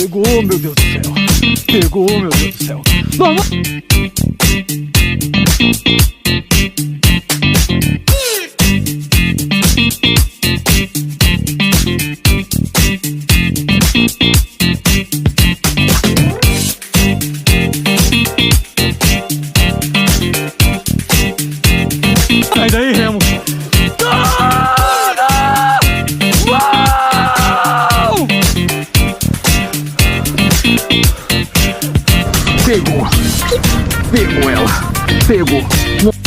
Pegou, meu Deus do céu. Pegou, meu Deus do céu. Vamos! Sai daí, Remo. Uau! Pegou. Pegou ela. Pegou.